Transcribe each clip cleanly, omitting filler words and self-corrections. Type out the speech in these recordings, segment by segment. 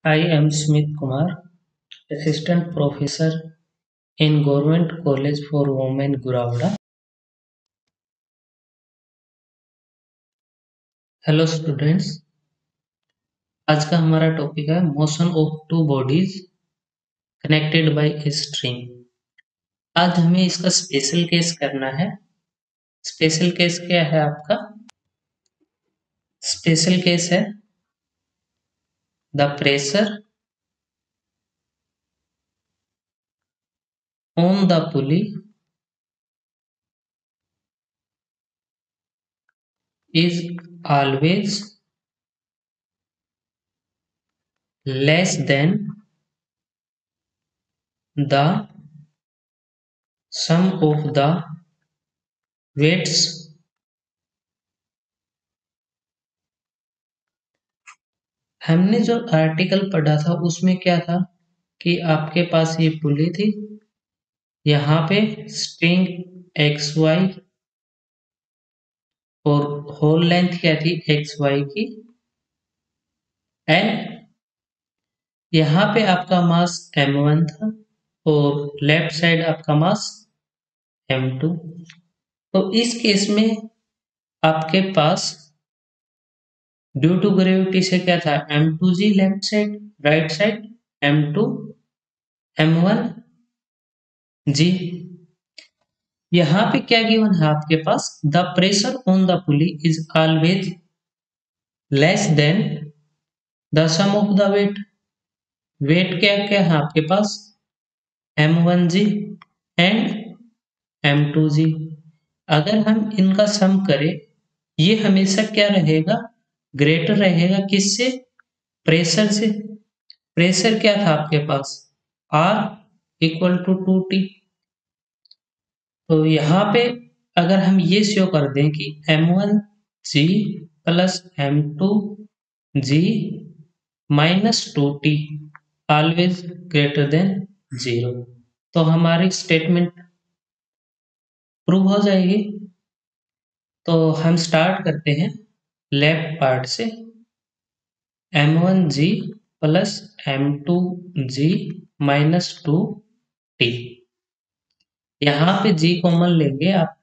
I am Smith Kumar, Assistant Professor in Government College for Women, Gurawada. Hello students, आज का हमारा topic है motion of two bodies connected bye a string. आज हमें इसका special case करना है। स्पेशल केस क्या है आपका? स्पेशल केस है the pressure on the pulley is always less than the sum of the weights हमने जो आर्टिकल पढ़ा था उसमें क्या था कि आपके पास ये पुली थी, यहाँ पे स्ट्रिंग एक्स वाई और होल लेंथ क्या थी एक्स वाई की, एंड यहाँ पे आपका मास m1 था और लेफ्ट साइड आपका मास m2। तो इस केस में आपके पास ड्यू टू ग्रेविटी से क्या था m2g left side, right side m2 m1g। यहाँ पे क्या गिवन है आपके पास, the pressure on the pulley is always less than the sum of the weight. Weight क्या क्या है आपके पास m1g एंड m2g। अगर हम इनका सम करें, ये हमेशा क्या रहेगा, ग्रेटर रहेगा किससे, प्रेशर से। प्रेशर क्या था आपके पास R इक्वल टू 2T। तो यहाँ पे अगर हम ये शो कर दें कि m1g plus m2g minus 2T always greater than 0, तो हमारी स्टेटमेंट प्रूव हो जाएगी। तो हम स्टार्ट करते हैं लेफ्ट पार्ट से, m1g plus m2g minus 2T। यहाँ पे g कॉमन लेंगे आप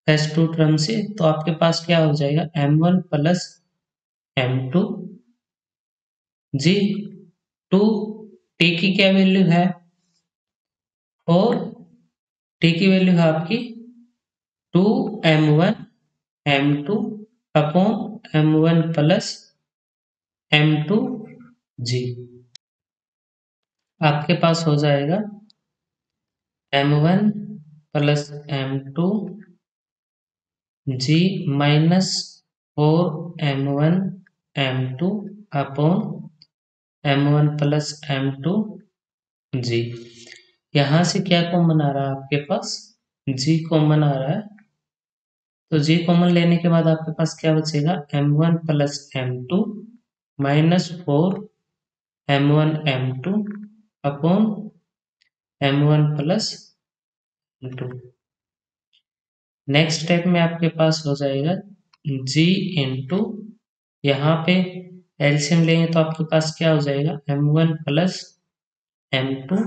फर्स्ट टू टर्म से, तो आपके पास क्या हो जाएगा m1 plus m2 g, 2T की क्या वैल्यू है 4, T की वैल्यू है आपकी 2m1 m2 upon m1 plus m2g। आपके पास हो जाएगा m1 plus m2g minus 4m1 m2 upon m1 plus m2g। यहाँ से क्या कॉमन आ रहा है आपके पास, g कॉमन आ रहा है, तो g कॉमन लेने के बाद आपके पास क्या बचेगा m1 plus m2 minus 4m1 m2 upon m1 plus m2। Next step में आपके पास हो जाएगा g इंटू, यहाँ पे एलसीएम लेंगे तो आपके पास क्या हो जाएगा m1 plus m2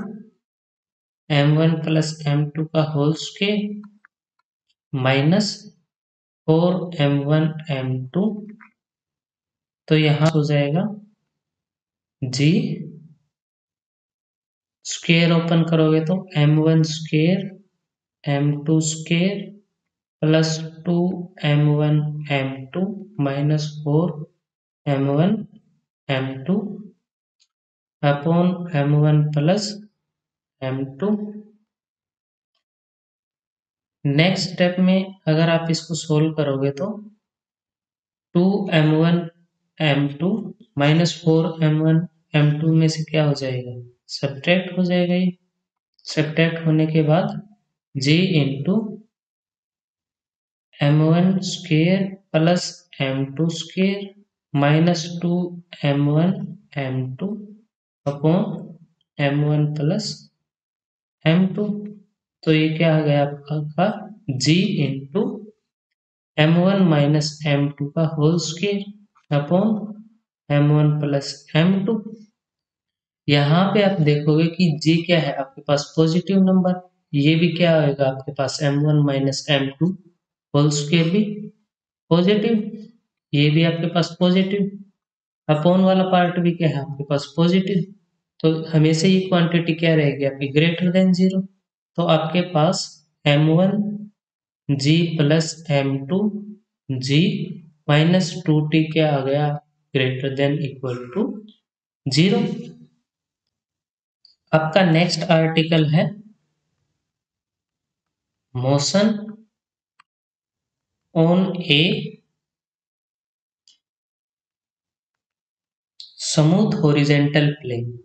m1 plus m2 का whole square minus 4m1 m2। तो यहाँ हो जाएगा g स्क्वायर ओपन करोगे तो m1 square m2 square plus 2m1 m2 minus 4m1 m2 upon m1 plus m2। Next step में अगर आप इसको सोल्व करोगे तो 2m1 m2 minus 4m1 m2 में से क्या हो जाएगा, सब्ट्रैक्ट हो जाएगा। ये सब्ट्रैक्ट होने के बाद g into m1 square plus m2 square minus 2m1 m2 upon m1 plus m2। तो ये क्या आ गया आपका g into m1 minus m2 का whole square upon m1 plus m2। यहाँ पे आप देखोगे कि G क्या है आपके पास पॉजिटिव नंबर, ये भी क्या होगा आपके पास M1 minus M2 whole square भी पॉजिटिव, ये भी आपके पास पॉजिटिव, अपॉन वाला पार्ट भी क्या है आपके पास पॉजिटिव, तो हमेशा ये क्वांटिटी क्या रहेगी आपकी ग्रेटर देन 0, तो आपके पास M1 G plus M2 G minus 2T क्या आ गया ग्रेटर देन इक्वल टू 0। आपका नेक्स्ट आर्टिकल है motion on a smooth horizontal plane.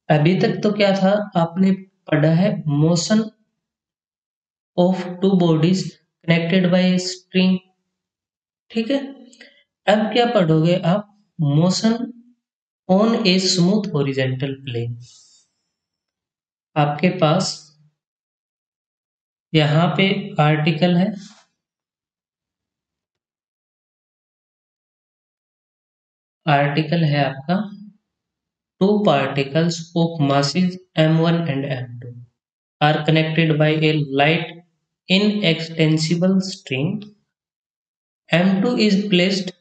अभी तक तो क्या था आपने पढ़ा है motion of two bodies connected by string, ठीक है। अब क्या पढ़ोगे आप motion on a smooth horizontal plane. आपके पास यहाँ पे आर्टिकल है आपका two particles of masses m1 and m2 are connected by a light inextensible string. m2 is placed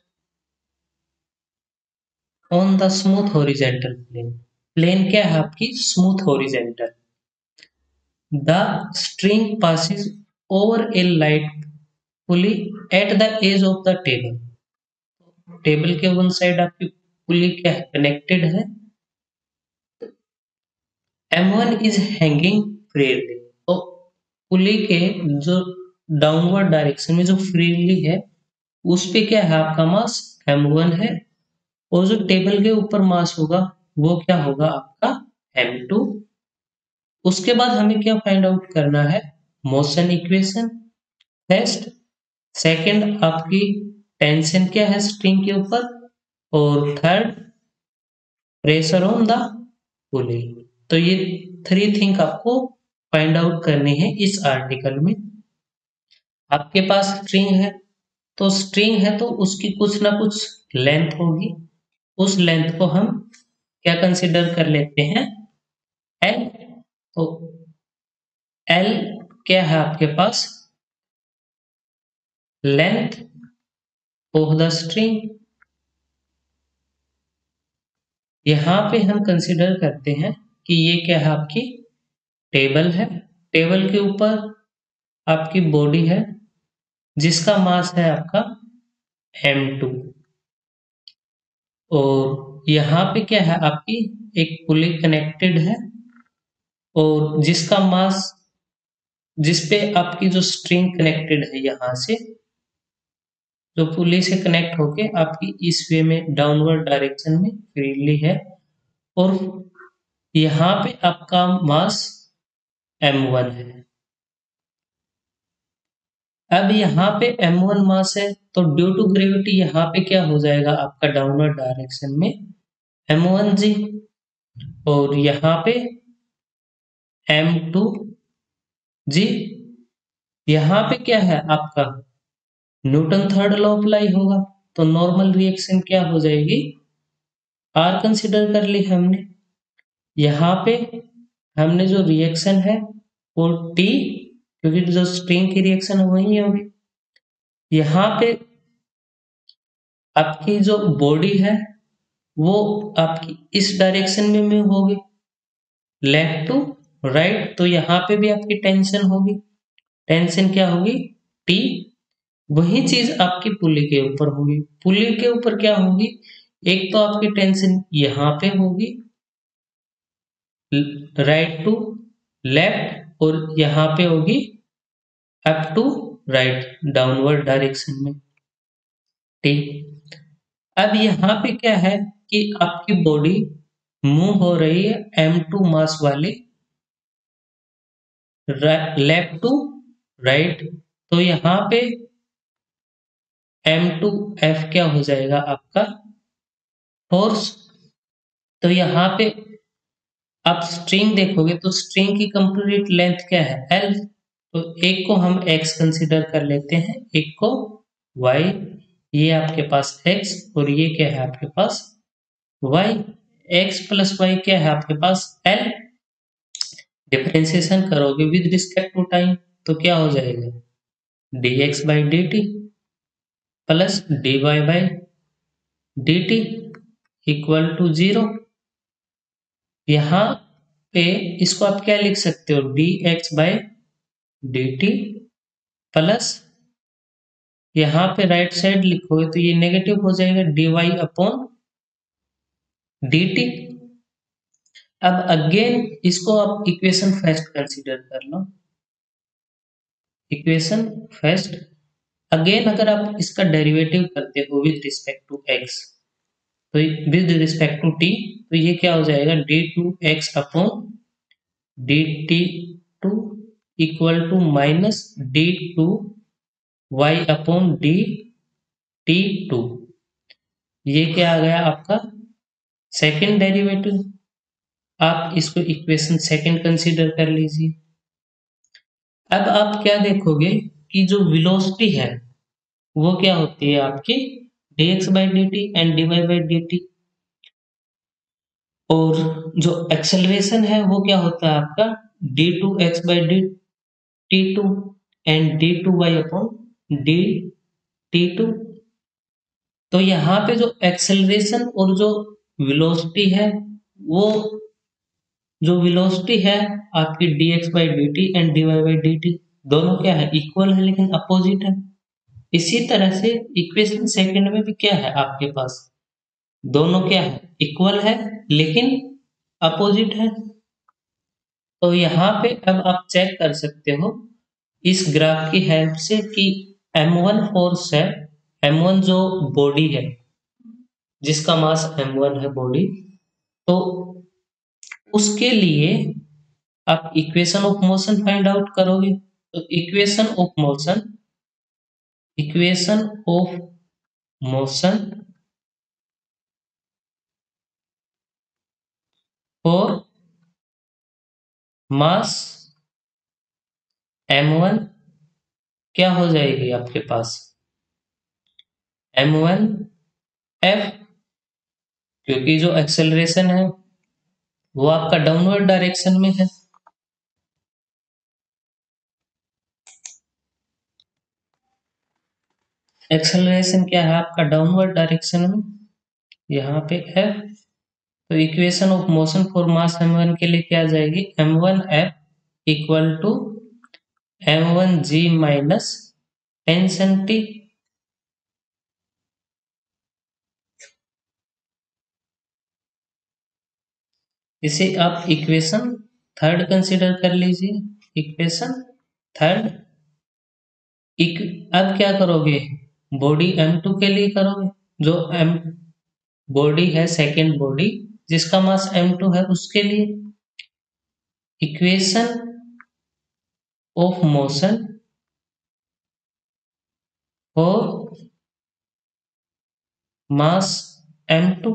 on the smooth horizontal plane. Plane क्या है आपकी smooth horizontal. The string passes over a light pulley at the edge of the table. Table के one side आपकी पुली क्या है connected है। M1 is hanging freely, तो पुली के जो डाउनवर्ड डायरेक्शन में जो फ्रीली है उस पे क्या है आपका मास M1 है, और जो टेबल के ऊपर मास होगा वो क्या होगा आपका M2। उसके बाद हमें क्या फाइंड आउट करना है मोशन इक्वेशन फर्स्ट, सेकंड आपकी टेंशन क्या है स्ट्रिंग के ऊपर, और third pressure on the pulley. तो ये थ्री थिंग आपको फाइंड आउट करनी है इस आर्टिकल में। आपके पास स्ट्रिंग है, तो स्ट्रिंग है तो उसकी कुछ ना कुछ लेंथ होगी, उस लेंथ को हम क्या कंसिडर कर लेते हैं एल। तो एल क्या है आपके पास लेंथ ऑफ द स्ट्रिंग। यहाँ पे हम कंसिडर करते हैं कि ये क्या है आपकी टेबल है, टेबल के ऊपर आपकी बॉडी है जिसका मास है आपका m2, और यहाँ पे क्या है आपकी एक पुली कनेक्टेड है, और जिसका मास जिसपे आपकी जो स्ट्रिंग कनेक्टेड है यहाँ से जो पुली से कनेक्ट होके आपकी इस वे में डाउनवर्ड डायरेक्शन में फ्रीली है, और यहाँ पे आपका मास m1 है। अब यहाँ पे m1 मास है तो ड्यू टू ग्रेविटी यहाँ पे क्या हो जाएगा आपका डाउनवर्ड डायरेक्शन में m1g, और यहाँ पे m2g। यहाँ पे क्या है आपका न्यूटन थर्ड लॉ अप्लाई होगा, तो नॉर्मल रिएक्शन क्या हो जाएगी आर कंसिडर कर ली हमने। यहाँ पे हमने जो रिएक्शन है वो टी, क्योंकि जो स्ट्रिंग की रिएक्शन है वही होगी। यहाँ पे आपकी जो बॉडी है वो आपकी इस डायरेक्शन में होगी लेफ्ट टू राइट, तो यहाँ पे भी आपकी टेंशन होगी, टेंशन क्या होगी टी। वही चीज आपकी पुली के ऊपर होगी, पुली के ऊपर क्या होगी एक तो आपकी टेंशन यहाँ पे होगी राइट टू लेफ्ट, और यहाँ पे होगी up to right downward direction में, ठीक। अब यहाँ पे क्या है कि आपकी बॉडी मूव हो रही है m2 मास वाले लेफ्ट टू राइट, तो यहाँ पे m2f क्या हो जाएगा आपका फोर्स। तो यहाँ पे आप स्ट्रिंग देखोगे तो स्ट्रिंग की कंप्लीट लेंथ क्या है, एल। तो एक को हम x कंसीडर कर लेते हैं, एक को y। ये आपके पास x और ये क्या है आपके पास y। x प्लस वाई क्या है आपके पास l। डिफरेंशिएशन करोगे विद रिस्पेक्ट टू टाइम तो क्या हो जाएगा, dx by D T plus dy by D T equal to 0। यहाँ पे इसको आप क्या लिख सकते हो, dx by D T plus यहाँ पे राइट साइड लिखोगे तो ये नेगेटिव हो जाएगा, dy अपॉन डी टी। अब अगेन इसको आप इक्वेशन फर्स्ट कंसीडर कर लो, इक्वेशन फर्स्ट। अगेन अगर आप इसका डेरिवेटिव करते हो विद रिस्पेक्ट टू x, तो विद रिस्पेक्ट टू t, तो ये क्या हो जाएगा, d2x upon D T two equal to minus d2y upon D T two. ये क्या आ गया आपका सेकेंड डेरिवेटिव। आप इसको इक्वेशन सेकेंड कंसीडर कर लीजिए। अब आप क्या देखोगे कि जो वेलोसिटी है वो क्या होती है आपकी dx by D T and dy by D T, और जो एक्सेलरेशन है वो क्या होता है आपका d2x by D T two and d2y upon D T two. तो यहाँ पे जो एक्सेलरेशन और जो वेलोसिटी है, वो जो वेलोसिटी है आपकी dx by D T and dy by D T दोनों क्या है, इक्वल है लेकिन अपोजिट है। इसी तरह से इक्वेशन सेकंड में भी क्या है आपके पास, दोनों क्या है, इक्वल है लेकिन अपोजिट है। तो यहाँ पे अब आप चेक कर सकते हो इस ग्राफ की हेल्प से कि m1 फोर्स है, m1 जो बॉडी है जिसका मास m1 है बॉडी, तो उसके लिए आप equation of motion find out करोगे। तो equation of motion for mass m1 क्या हो जाएगी आपके पास, m1 f, क्योंकि जो एक्सेलरेशन है वो आपका डाउनवर्ड डायरेक्शन में है। एक्सेलरेशन क्या है आपका डाउनवर्ड डायरेक्शन में, यहाँ पे f। तो equation of motion for mass m1 के लिए क्या आ जाएगी, m1f equal to m1g minus 10 senti. इसे आप इक्वेशन थर्ड कंसीडर कर लीजिए, इक्वेशन थर्ड। अब क्या करोगे, बॉडी m2 के लिए करोगे, जो m बॉडी है सेकेंड बॉडी जिसका मास m2 है उसके लिए equation of motion for mass m2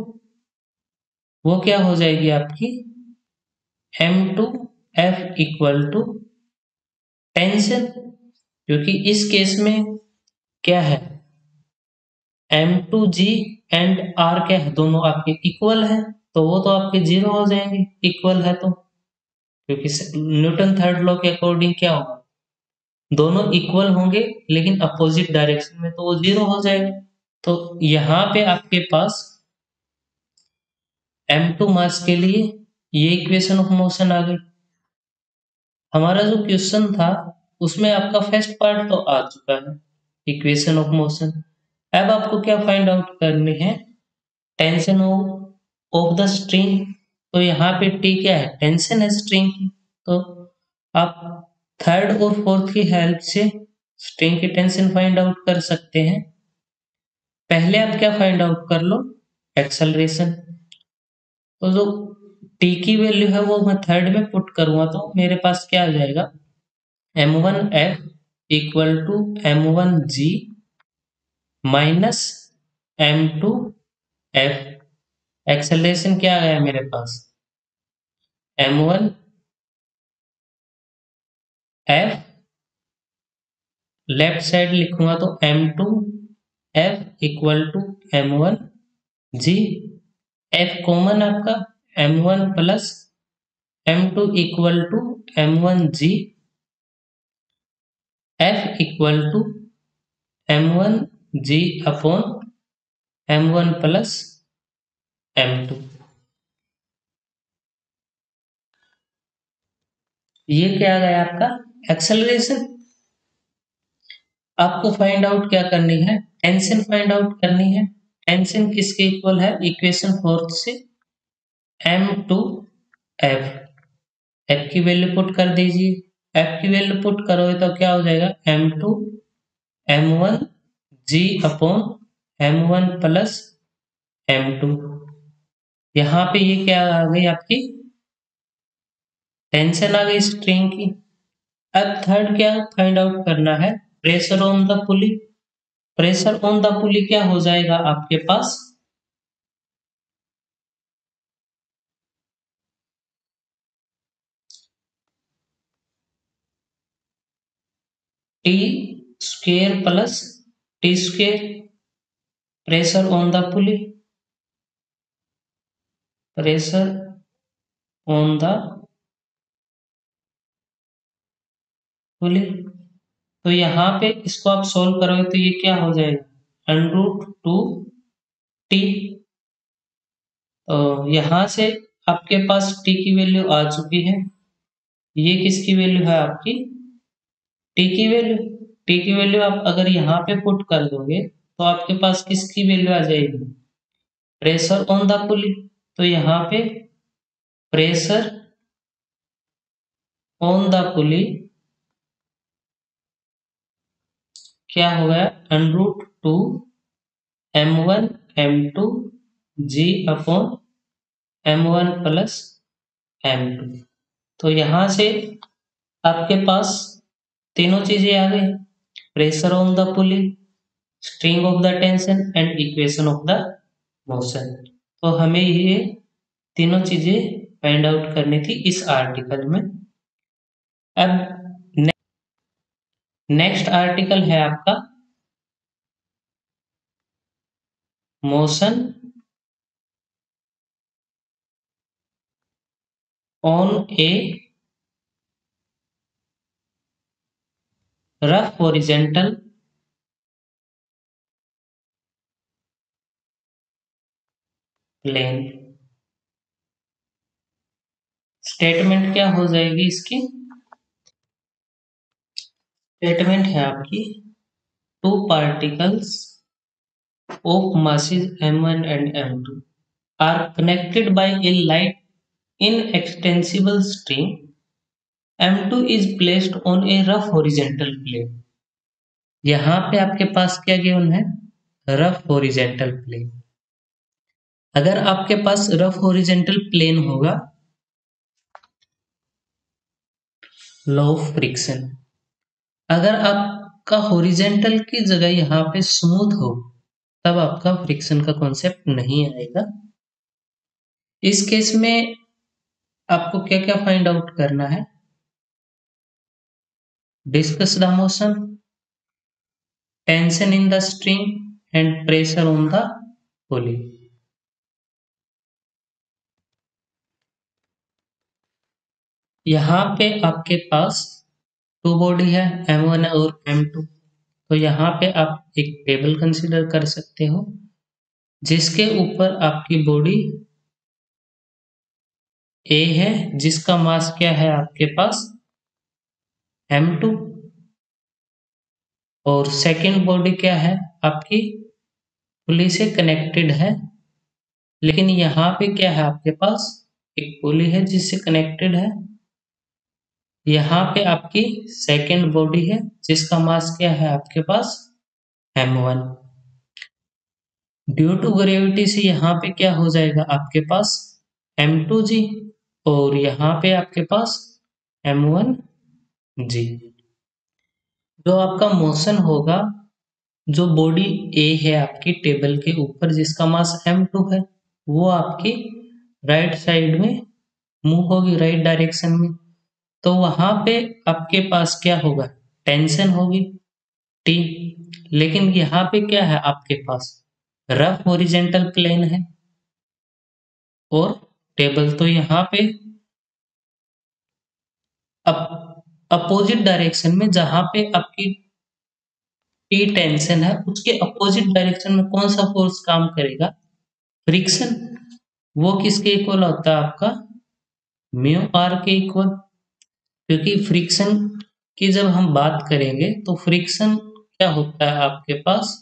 वो क्या हो जाएगी आपकी m2f इक्वल टू टेंशन, क्योंकि इस केस में क्या है m2g एंड r क्या है, दोनों आपके इक्वल है, तो वो तो आपके जीरो हो जाएंगे इक्वल है तो, क्योंकि न्यूटन थर्ड लॉ के अकॉर्डिंग क्या होगा, दोनों इक्वल होंगे लेकिन अपोजिट डायरेक्शन में, तो वो जीरो हो जाएगा। तो यहाँ पे आपके पास m2 मास के लिए ये इक्वेशन ऑफ मोशन आ गई। हमारा जो क्वेश्चन था उसमें आपका फर्स्ट पार्ट तो आ चुका है, इक्वेशन ऑफ मोशन। अब आपको क्या फाइंड आउट करनी है, टेंशन ऑफ द स्ट्रिंग। तो यहाँ पे टी क्या है, टेंशन है स्ट्रिंग की। तो आप थर्ड और फोर्थ की हेल्प से स्ट्रिंग की टेंशन फाइंड आउट कर सकते हैं। पहले आप क्या फाइंड आउट कर लो, एक्सेलरेशन। तो जो टी की वैल्यू है वो मैं थर्ड में पुट करूंगा तो मेरे पास क्या आ जाएगा, m1f equal to m1g minus m2f। Acceleration क्या आ गया मेरे पास m1 f, लेफ्ट साइड लिखूंगा तो m2 f equal to m1 g, f common आपका m1 plus m2 equal to m1 g, f equal to m1 g upon m1 plus m2। ये क्या आ गया आपका एक्सेलरेशन। आपको फाइंड आउट क्या करनी है, टेंशन फाइंड आउट करनी है। टेंशन किसके इक्वल है, इक्वेशन 4 से m2 f, f की वैल्यू पुट कर दीजिए। f की वैल्यू पुट करोगे तो क्या हो जाएगा m2 m1 g upon m1 plus m2। यहाँ पे ये क्या आ गई आपकी टेंशन आ गई स्ट्रिंग की। अब थर्ड क्या फाइंड आउट करना है, pressure on the pulley. Pressure on the pulley क्या हो जाएगा आपके पास, T square plus T square, pressure on the pulley, pressure on the pulley. तो यहाँ पे इसको आप सोल्व करोगे तो ये क्या हो जाएगा √2t। तो यहाँ से आपके पास t की वैल्यू आ चुकी है, ये किसकी वैल्यू है आपकी t की वैल्यू। t की वैल्यू आप अगर यहाँ पे पुट कर दोगे तो आपके पास किसकी वैल्यू आ जाएगी, प्रेशर ऑन द पुली। तो यहाँ पे प्रेशर ऑन द पुली क्या हो गया √2 m1 m2 g upon m1 plus m2। तो यहाँ से आपके पास तीनों चीजें आ गई, pressure on the pulley, string of the tension and equation of the motion. तो हमें ये तीनों चीजें फाइंड आउट करनी थी इस आर्टिकल में। अब नेक्स्ट आर्टिकल है आपका motion on a rough horizontal plane. Statement क्या हो जाएगी इसकी, स्टेटमेंट है आपकी two particles of masses m1 and m2 are connected by a light inextensible string, m2 is placed on a rough horizontal plane। यहाँ पे आपके पास क्या गिवन है, रफ हॉरिजॉन्टल प्लेन। अगर आपके पास रफ हॉरिजॉन्टल प्लेन होगा, लॉ ऑफ फ्रिक्शन, अगर आपका हॉरिजॉन्टल की जगह यहाँ पे स्मूथ हो तब आपका फ्रिक्शन का कॉन्सेप्ट नहीं आएगा। इस केस में आपको क्या क्या फाइंड आउट करना है, discuss the motion, tension in the string and pressure on the पुली। यहाँ पे आपके पास टू बॉडी है m1 और m2। तो यहाँ पे आप एक टेबल कंसीडर कर सकते हो जिसके ऊपर आपकी बॉडी A है, जिसका मास क्या है आपके पास m2, और सेकंड बॉडी क्या है आपकी पुली से कनेक्टेड है। लेकिन यहाँ पे क्या है आपके पास एक पुली है जिससे कनेक्टेड है, यहाँ पे आपकी सेकंड बॉडी है जिसका मास क्या है आपके पास m1। ड्यू टू ग्रेविटी से यहाँ पे क्या हो जाएगा आपके पास m2g, और यहाँ पे आपके पास m1g। जो आपका मोशन होगा, जो बॉडी A है आपकी टेबल के ऊपर जिसका मास m2 है, वो आपकी राइट साइड में मूव होगी राइट डायरेक्शन में, तो वहां पे आपके पास क्या होगा, टेंशन होगी टी। लेकिन यहाँ पे क्या है आपके पास, रफ हॉरिजेंटल प्लेन है और टेबल, तो यहाँ पे अपोजिट डायरेक्शन में जहां पे आपकी टी टेंशन है, उसके अपोजिट डायरेक्शन में कौन सा फोर्स काम करेगा, फ्रिक्शन। वो किसके इक्वल होता है आपका, म्यू आर के इक्वल। क्योंकि फ्रिक्शन की जब हम बात करेंगे तो फ्रिक्शन क्या होता है आपके पास,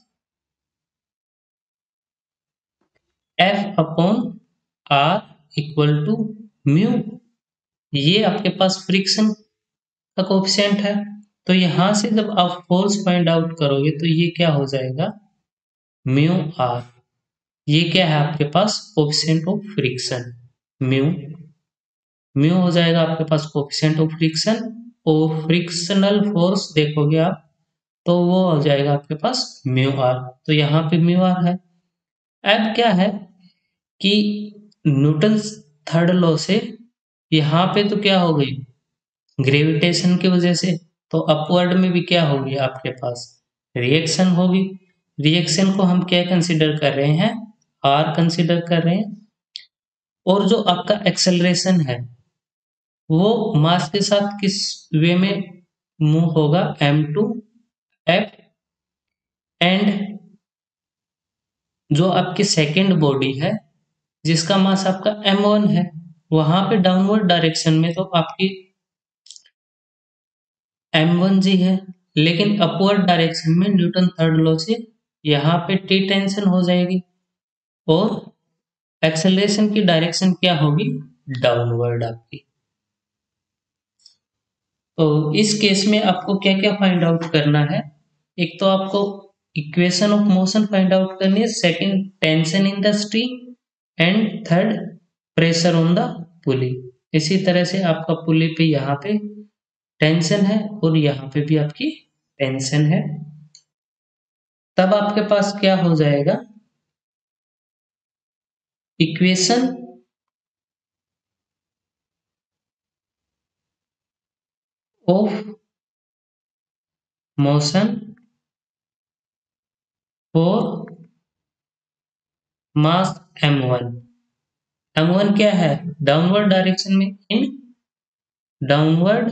F upon R equal to mu, ये आपके पास फ्रिक्शन का कोफिशिएंट है। तो यहां से जब आप फोर्स फाइंड आउट करोगे तो ये क्या हो जाएगा, म्यू आर। ये क्या है आपके पास, coefficient of friction, mu. Mu हो जाएगा आपके पास कोफिशिएंट ऑफ फ्रिक्शन, और फ्रिक्शनल फोर्स देखोगे आप तो वो हो जाएगा आपके पास म्यू आर। तो यहाँ पे म्यू आर है। अब क्या है कि न्यूटन थर्ड लॉ से यहाँ पे तो क्या हो गई, ग्रेविटेशन की वजह से तो अपवर्ड में भी क्या होगी आपके पास, रिएक्शन होगी। रिएक्शन को हम क्या कंसीडर कर रहे हैं, आर कंसीडर कर रहे हैं। और जो आपका एक्सेलरेशन है वो मास के साथ किस वे में मूव होगा, m2f। एंड जो आपकी सेकेंड बॉडी है जिसका मास आपका m1 है, वहां पे डाउनवर्ड डायरेक्शन में तो आपकी m1g है। लेकिन अपवर्ड डायरेक्शन में न्यूटन थर्ड लॉ से यहाँ पे टी टेंशन हो जाएगी और एक्सेलरेशन की डायरेक्शन क्या होगी, डाउनवर्ड आपकी। तो इस केस में आपको क्या क्या फाइंड आउट करना है, एक तो आपको equation of motion find out करनी है, second tension in the string, and third pressure on the पुली। इसी तरह से आपका पुली पे यहाँ पे टेंशन है और यहाँ पे भी आपकी टेंशन है। तब आपके पास क्या हो जाएगा, equation of motion for mass m1। m1 क्या है, डाउनवर्ड डायरेक्शन में, इन डाउनवर्ड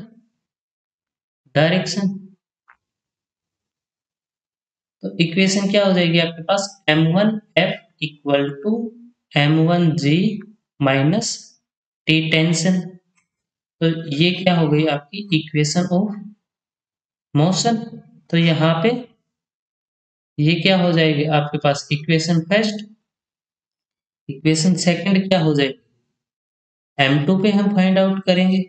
डायरेक्शन। तो इक्वेशन क्या हो जाएगी आपके पास, m1f equal to m1g minus T tension. तो ये क्या हो गई आपकी इक्वेशन ऑफ मोशन। तो यहाँ पे ये क्या हो जाएगी आपके पास, इक्वेशन फर्स्ट। इक्वेशन सेकंड क्या हो जाएगी, m2 पे हम फाइंड आउट करेंगे।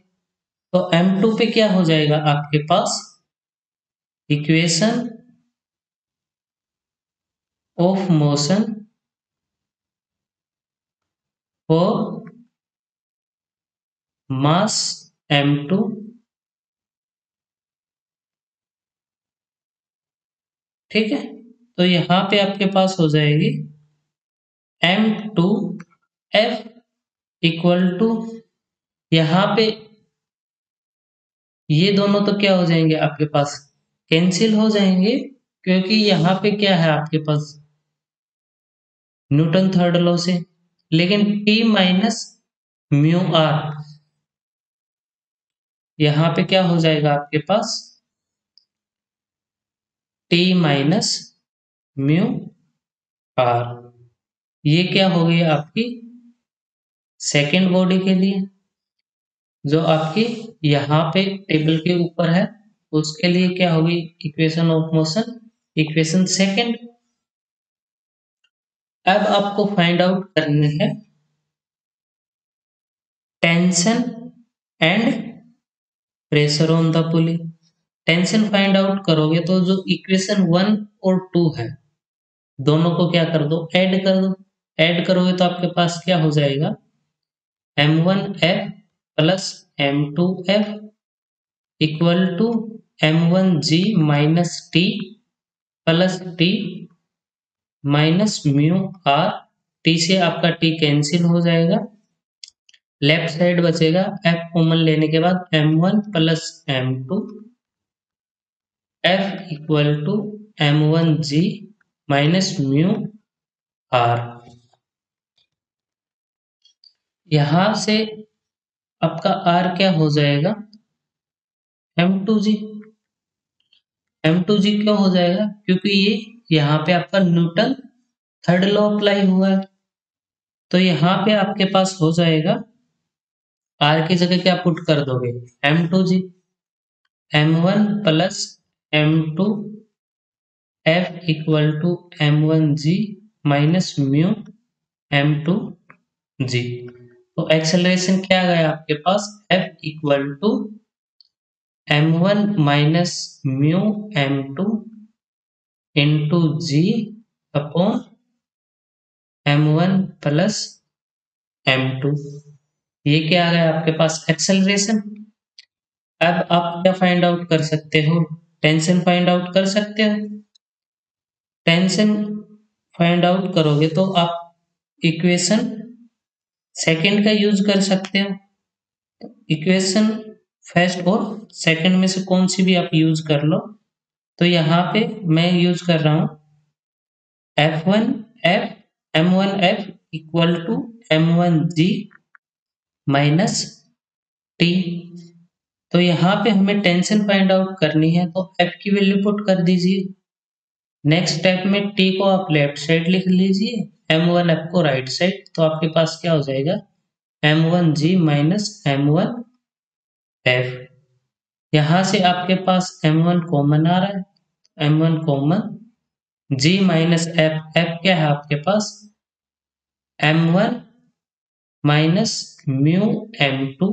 तो m2 पे क्या हो जाएगा आपके पास, equation of motion for mass m2। ठीक है, तो यहाँ पे आपके पास हो जाएगी m2f इक्वल टू, यहाँ पे ये दोनों तो क्या हो जाएंगे आपके पास, कैंसिल हो जाएंगे। क्योंकि यहाँ पे क्या है आपके पास, न्यूटन थर्ड लॉ से। लेकिन T माइनस म्यू आर, यहाँ पे क्या हो जाएगा आपके पास, T माइनस म्यू आर। ये क्या हो गई आपकी सेकेंड बॉडी के लिए, जो आपकी यहाँ पे टेबल के ऊपर है, उसके लिए क्या होगी equation of motion, equation second. अब आपको फाइंड आउट करने हैं tension and pressure on the pulley. Tension find out करोगे तो जो इक्वेशन 1 और 2 है दोनों को क्या कर दो, ऐड कर दो। ऐड करोगे तो आपके पास क्या हो जाएगा, m1f plus m2f equal to m1g minus T plus T minus mu R. टी से आपका टी कैंसिल हो जाएगा, लेफ्ट साइड बचेगा F कॉमन लेने के बाद M1 plus M2 F equal to M1G minus mu R। यहां से आपका R क्या हो जाएगा, M2G। M2G क्यों हो जाएगा, क्योंकि ये यहाँ पे आपका न्यूटन थर्ड लॉ अप्लाई हुआ है। तो यहाँ पे आपके पास हो जाएगा, R की जगह क्या पुट कर दोगे, M2G, M1 plus M2 F equal to M1G minus mu M2G। तो एक्सेलरेशन क्या गया आपके पास, F equal to M1 minus mu M2 into G upon M1 plus M2। ये क्या आ गया आपके पास, एक्सेलरेशन। अब आप क्या फाइंड आउट कर सकते हो, टेंशन फाइंड आउट कर सकते हो। टेंशन फाइंड आउट करोगे तो आप इक्वेशन सेकंड का यूज कर सकते हो। इक्वेशन फर्स्ट और सेकंड में से कौन सी भी आप यूज कर लो। तो यहाँ पे मैं यूज कर रहा हूँ M1F equal to M1G minus T. तो यहाँ पे हमें टेंशन फाइंड आउट करनी है, तो F की वैल्यू पुट कर दीजिए। नेक्स्ट स्टेप में T को आप लेफ्ट साइड लिख लीजिए, M1F को राइट साइड। तो आपके पास क्या हो जाएगा, M1G माइनस M1F। यहाँ से आपके पास M1 कॉमन आ रहा है, M1 common, G minus F, F क्या है आपके पास, M1 minus mu M2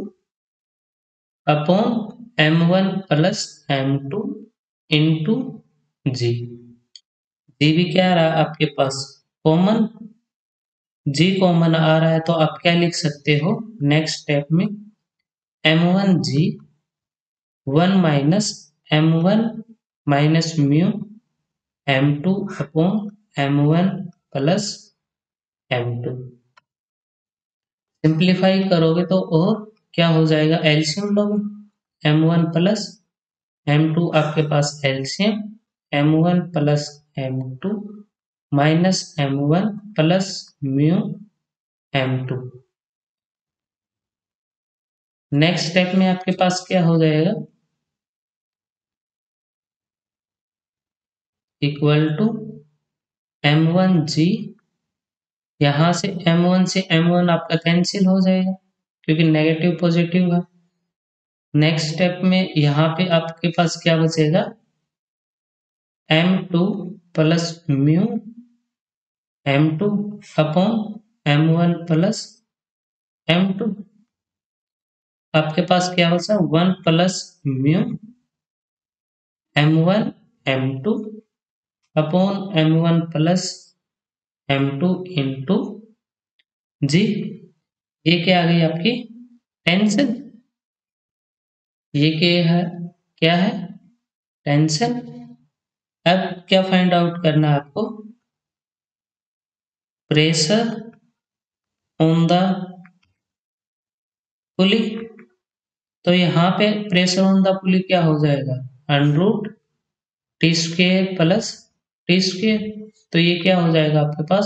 upon M1 plus M2 into G। G भी क्या आ रहा है आपके पास, कॉमन, G कॉमन आ रहा है। तो आप क्या लिख सकते हो नेक्स्ट स्टेप में, M1G 1 minus M1 minus mu M2 upon M1 plus M2। Simplify करोगे तो और क्या हो जाएगा, एलसीएम लोगे, M1 प्लस M2 आपके पास LCM, M1 plus M2 minus M1 plus mu M2। Next step में आपके पास क्या हो जाएगा, इक्वल टू M1G, यहाँ से M1 से M1 आपका कैंसिल हो जाएगा क्योंकि नेगेटिव पॉजिटिव है। नेक्स्ट स्टेप में यहाँ पे आपके पास क्या बचेगा, M2 plus mu M2 upon M1 plus M2। आपके पास क्या बचा, 1 plus mu M1 M2 upon M1 plus M2 into G। ये क्या आ गई आपकी टेंशन, ये क्या है टेंशन। अब क्या फाइंड आउट करना है आपको, प्रेशर ऑन द पुली। तो यहाँ पे प्रेशर ऑन द पुली क्या हो जाएगा, √T² प्लस T²। तो ये क्या हो जाएगा आपके पास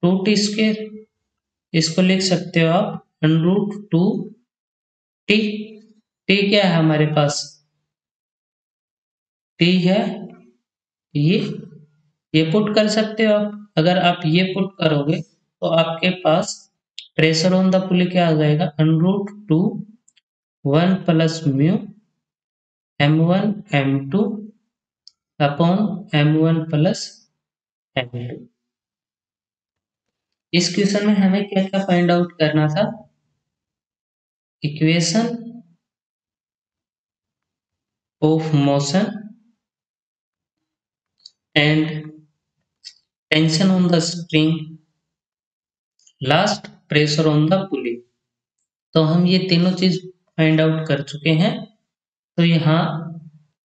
2T²। इसको लिख सकते हो आप √2T। T क्या है हमारे पास, T है ये पुट कर सकते हो आप। अगर आप ये पुट करोगे तो आपके पास प्रेशर ऑन द पुली क्या आ जाएगा, √2 1 plus mu M1 M2 upon M1 plus M2। इस क्वेश्चन में हमें क्या क्या फाइंड आउट करना था, equation of motion and tension on the spring, last pressure on the pulley. तो हम ये तीनों चीज फाइंड आउट कर चुके हैं। तो यहाँ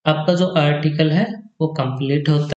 आपका जो आर्टिकल है वो कंप्लीट होता है।